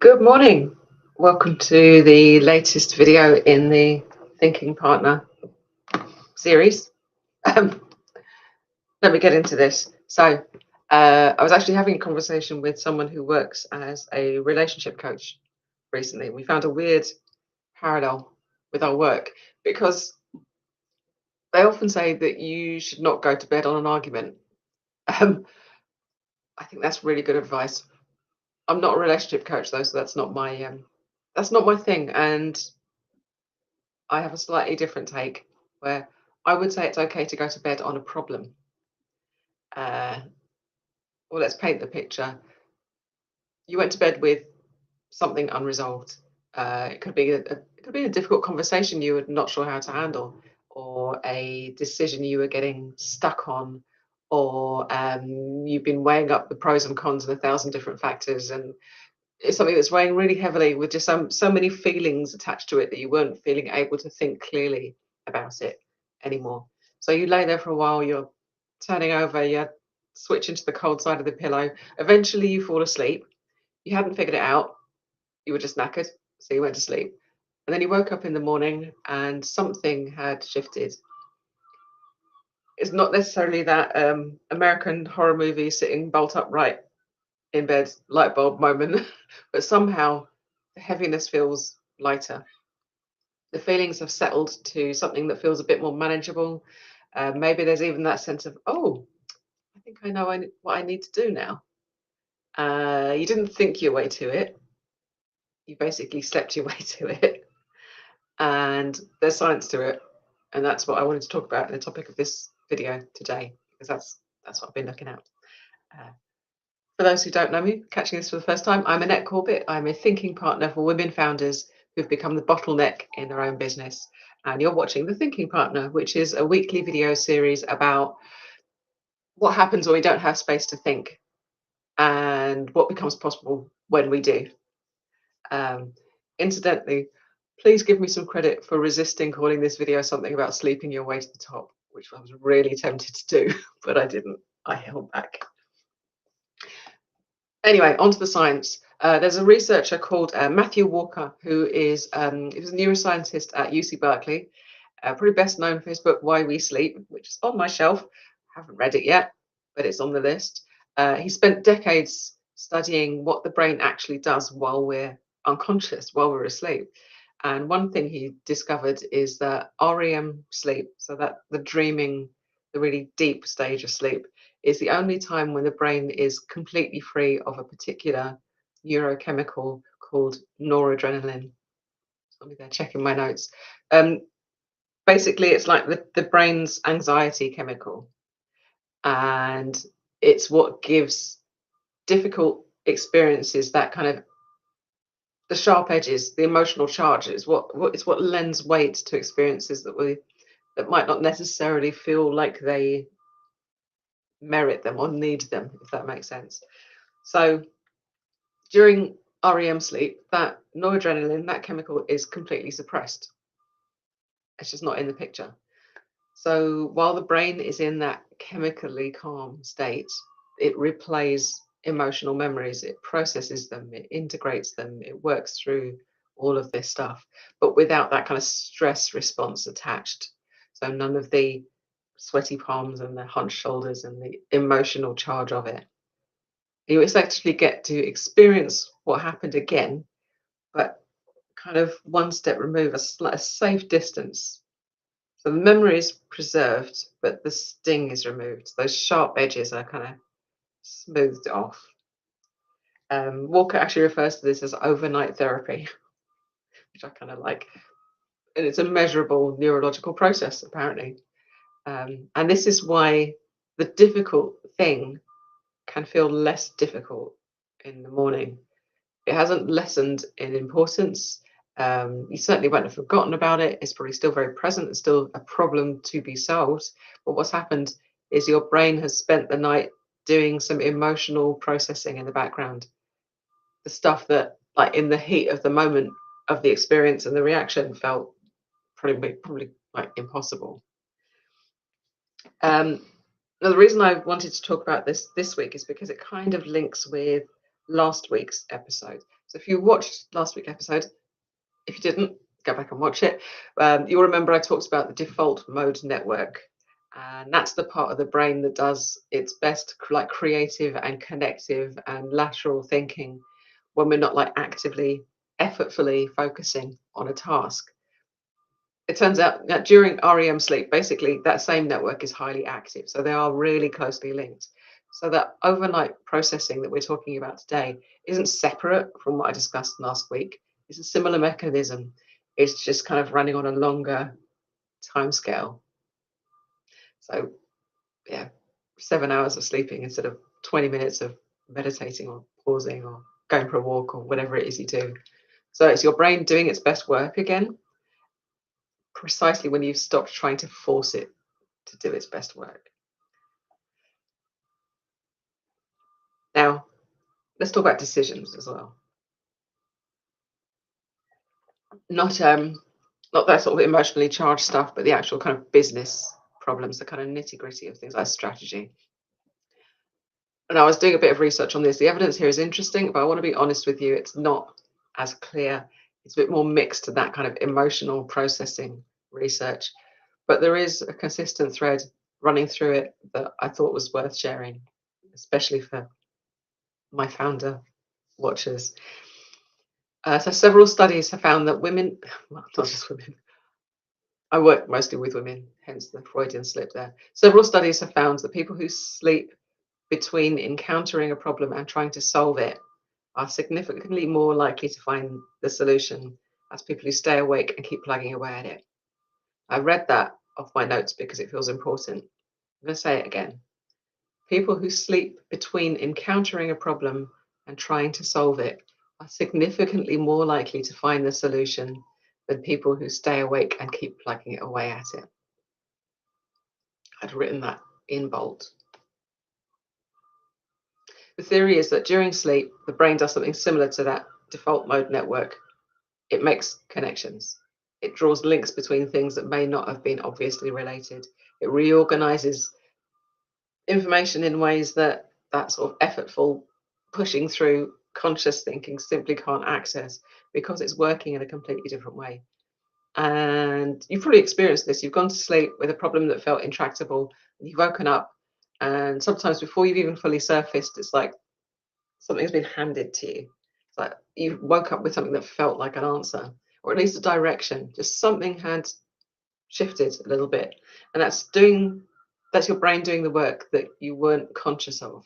Good morning. Welcome to the latest video in the Thinking Partner series. Um, Let me get into this. I was actually having a conversation with someone who works as a relationship coach recently. We found a weird parallel with our work because they often say that you should not go to bed on an argument. Um, I think that's really good advice. I'm not a relationship coach though, so that's not my thing, and I have a slightly different take where I would say it's okay to go to bed on a problem. Uh, well, let's paint the picture. You went to bed with something unresolved. It could be a difficult conversation you were not sure how to handle, or a decision you were getting stuck on, or you've been weighing up the pros and cons and 1,000 different factors, and it's something that's weighing really heavily with just so many feelings attached to it that you weren't feeling able to think clearly about it anymore. So you lay there for a while, you're turning over, you're switching to the cold side of the pillow. Eventually you fall asleep. You hadn't figured it out. You were just knackered, so you went to sleep. And then you woke up in the morning and something had shifted. It's not necessarily that American horror movie sitting bolt upright in bed light bulb moment, but somehow the heaviness feels lighter. The feelings have settled to something that feels a bit more manageable. Maybe there's even that sense of, oh, I think I know what I need to do now. You didn't think your way to it. You basically slept your way to it. And there's science to it. And that's what I wanted to talk about in the topic of this video today, because that's what I've been looking at. For those who don't know me, catching this for the first time, I'm Annette Corbett. I'm a thinking partner for women founders who've become the bottleneck in their own business. And you're watching The Thinking Partner, which is a weekly video series about what happens when we don't have space to think and what becomes possible when we do. Incidentally, please give me some credit for resisting calling this video something about sleeping your way to the top, which I was really tempted to do, but I didn't. I held back. Anyway, onto the science. There's a researcher called Matthew Walker, who is he was a neuroscientist at UC Berkeley, probably best known for his book Why We Sleep, which is on my shelf. I haven't read it yet, but it's on the list. He spent decades studying what the brain actually does while we're unconscious, while we're asleep. And one thing he discovered is that REM sleep, so that the dreaming, the really deep stage of sleep, is the only time when the brain is completely free of a particular neurochemical called noradrenaline. I'll be there checking my notes. Basically, it's like the brain's anxiety chemical, and it's what gives difficult experiences that kind of the sharp edges, the emotional charge. It's what lends weight to experiences that might not necessarily feel like they merit them or need them, if that makes sense. So during REM sleep, that noradrenaline, that chemical, is completely suppressed. It's just not in the picture. So while the brain is in that chemically calm state, it replays emotional memories, it processes them, it integrates them, it works through all of this stuff, but without that kind of stress response attached. So none of the sweaty palms and the hunched shoulders and the emotional charge of it. You actually get to experience what happened again, but kind of one step removed, a safe distance. So the memory is preserved, but the sting is removed. Those sharp edges are kind of smoothed off. Walker actually refers to this as overnight therapy, which I kind of like. And it's a measurable neurological process, apparently. And this is why the difficult thing can feel less difficult in the morning. It hasn't lessened in importance. You certainly won't have forgotten about it. It's probably still very present. It's still a problem to be solved. But what's happened is your brain has spent the night doing some emotional processing in the background. The stuff that, like in the heat of the moment of the experience and the reaction, felt probably like impossible. Now, the reason I wanted to talk about this week is because it kind of links with last week's episode. So if you watched last week's episode, if you didn't, go back and watch it. You'll remember I talked about the default mode network. And that's the part of the brain that does its best, like creative and connective and lateral thinking when we're not like actively, effortfully focusing on a task. It turns out that during REM sleep, basically that same network is highly active. So they are really closely linked. So that overnight processing that we're talking about today isn't separate from what I discussed last week. It's a similar mechanism. It's just kind of running on a longer time scale. So yeah, 7 hours of sleeping instead of 20 minutes of meditating or pausing or going for a walk or whatever it is you do. So it's your brain doing its best work again, precisely when you've stopped trying to force it to do its best work. Now, let's talk about decisions as well. Not not that sort of emotionally charged stuff, but the actual kind of business problems, the kind of nitty-gritty of things like strategy. And I was doing a bit of research on this. The evidence here is interesting, but I want to be honest with you, it's not as clear. It's a bit more mixed to that kind of emotional processing research. But there is a consistent thread running through it that I thought was worth sharing, especially for my founder watchers. So several studies have found that women, well, not just women, I work mostly with women, hence the Freudian slip there. Several studies have found that people who sleep between encountering a problem and trying to solve it are significantly more likely to find the solution as people who stay awake and keep plugging away at it. I read that off my notes because it feels important. I'm going to say it again. People who sleep between encountering a problem and trying to solve it are significantly more likely to find the solution than people who stay awake and keep plugging away at it. I'd written that in bold. The theory is that during sleep, the brain does something similar to that default mode network. It makes connections. It draws links between things that may not have been obviously related. It reorganizes information in ways that that sort of effortful pushing through conscious thinking simply can't access because it's working in a completely different way. And you've probably experienced this. You've gone to sleep with a problem that felt intractable, and you've woken up, and sometimes before you've even fully surfaced, it's like something's been handed to you. It's like you woke up with something that felt like an answer, or at least a direction. Just something had shifted a little bit, and that's your brain doing the work that you weren't conscious of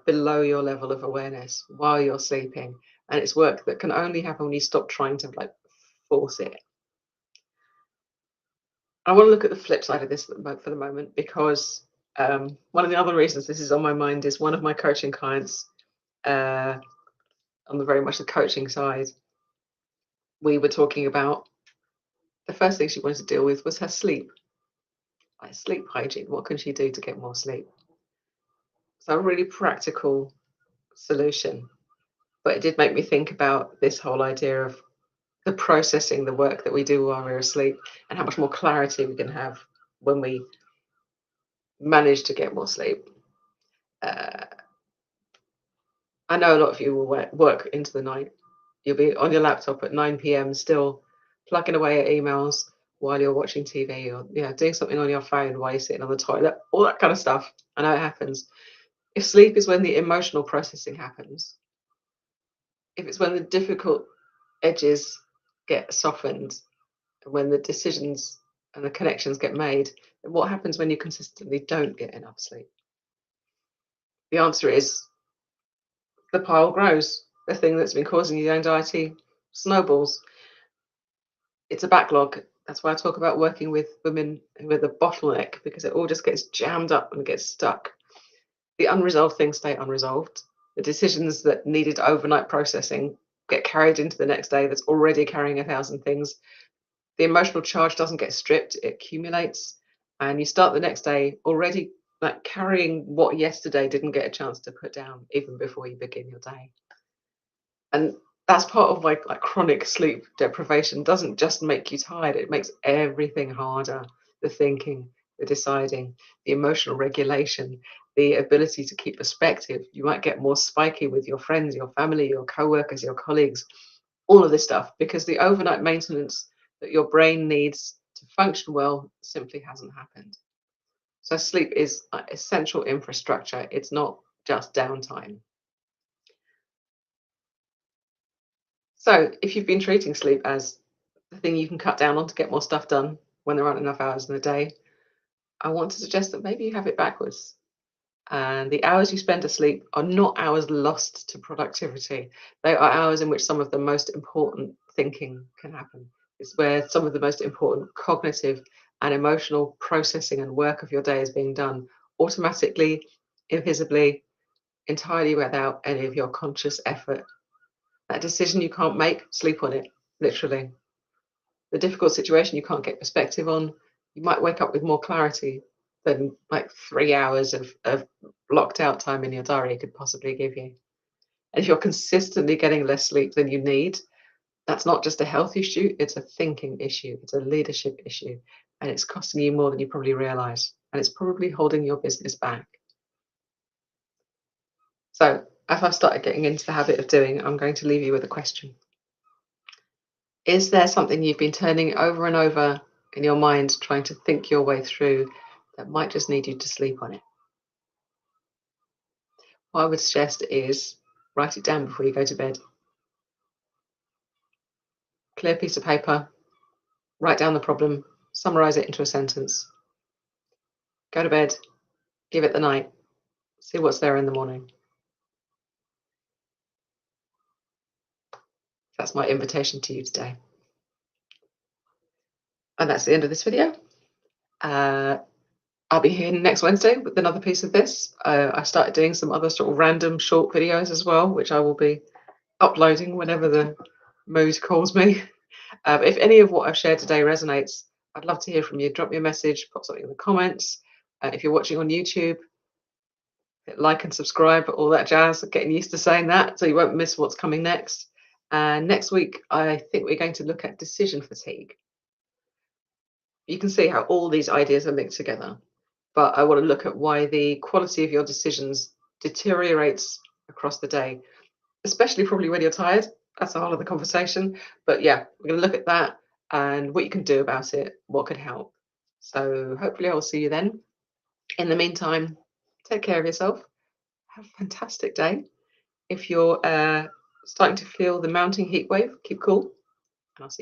below your level of awareness while you're sleeping, and it's work that can only happen when you stop trying to like force it. I want to look at the flip side of this for the moment because one of the other reasons this is on my mind is one of my coaching clients on the very much the coaching side. We were talking about the first thing she wanted to deal with was her sleep, like sleep hygiene. What can she do to get more sleep? So a really practical solution, but it did make me think about this whole idea of the processing the work that we do while we're asleep and how much more clarity we can have when we manage to get more sleep. Uh, I know a lot of you will work into the night. You'll be on your laptop at 9 p.m. still plugging away at emails while you're watching TV or doing something on your phone while you're sitting on the toilet, all that kind of stuff. I know it happens. If sleep is when the emotional processing happens, if it's when the difficult edges get softened, when the decisions and the connections get made, then what happens when you consistently don't get enough sleep? The answer is the pile grows. The thing that's been causing you anxiety snowballs. It's a backlog. That's why I talk about working with women with a bottleneck, because it all just gets jammed up and gets stuck. The unresolved things stay unresolved. The decisions that needed overnight processing get carried into the next day that's already carrying 1,000 things. The emotional charge doesn't get stripped, it accumulates, and you start the next day already like carrying what yesterday didn't get a chance to put down even before you begin your day. And that's part of like chronic sleep deprivation doesn't just make you tired, it makes everything harder. The thinking, the deciding, the emotional regulation, the ability to keep perspective. You might get more spiky with your friends, your family, your co-workers, your colleagues, all of this stuff, because the overnight maintenance that your brain needs to function well simply hasn't happened. So sleep is essential infrastructure. It's not just downtime. So if you've been treating sleep as the thing you can cut down on to get more stuff done when there aren't enough hours in the day, I want to suggest that maybe you have it backwards. And the hours you spend asleep are not hours lost to productivity. They are hours in which some of the most important thinking can happen. It's where some of the most important cognitive and emotional processing and work of your day is being done automatically, invisibly, entirely without any of your conscious effort. That decision you can't make, sleep on it, literally. The difficult situation you can't get perspective on, you might wake up with more clarity than like 3 hours of blocked out time in your diary could possibly give you. And if you're consistently getting less sleep than you need, that's not just a health issue, it's a thinking issue, it's a leadership issue, and it's costing you more than you probably realize. And it's probably holding your business back. So, as I've started getting into the habit of doing, I'm going to leave you with a question. Is there something you've been turning over and over in your mind, trying to think your way through, that might just need you to sleep on it? What I would suggest is write it down before you go to bed. Clear piece of paper, write down the problem, summarize it into a sentence. Go to bed, give it the night, see what's there in the morning. That's my invitation to you today. And that's the end of this video. I'll be here next Wednesday with another piece of this. I started doing some other sort of random short videos as well, which I will be uploading whenever the mood calls me. If any of what I've shared today resonates, I'd love to hear from you. Drop me a message, pop something in the comments. If you're watching on YouTube, hit like and subscribe, all that jazz. Getting used to saying that so you won't miss what's coming next. And next week, I think we're going to look at decision fatigue. You can see how all these ideas are linked together, but I want to look at why the quality of your decisions deteriorates across the day, especially probably when you're tired. That's a whole other conversation. But yeah, we're going to look at that and what you can do about it, what could help. So hopefully I will see you then. In the meantime, take care of yourself. Have a fantastic day. If you're starting to feel the mounting heat wave, keep cool. And I'll see you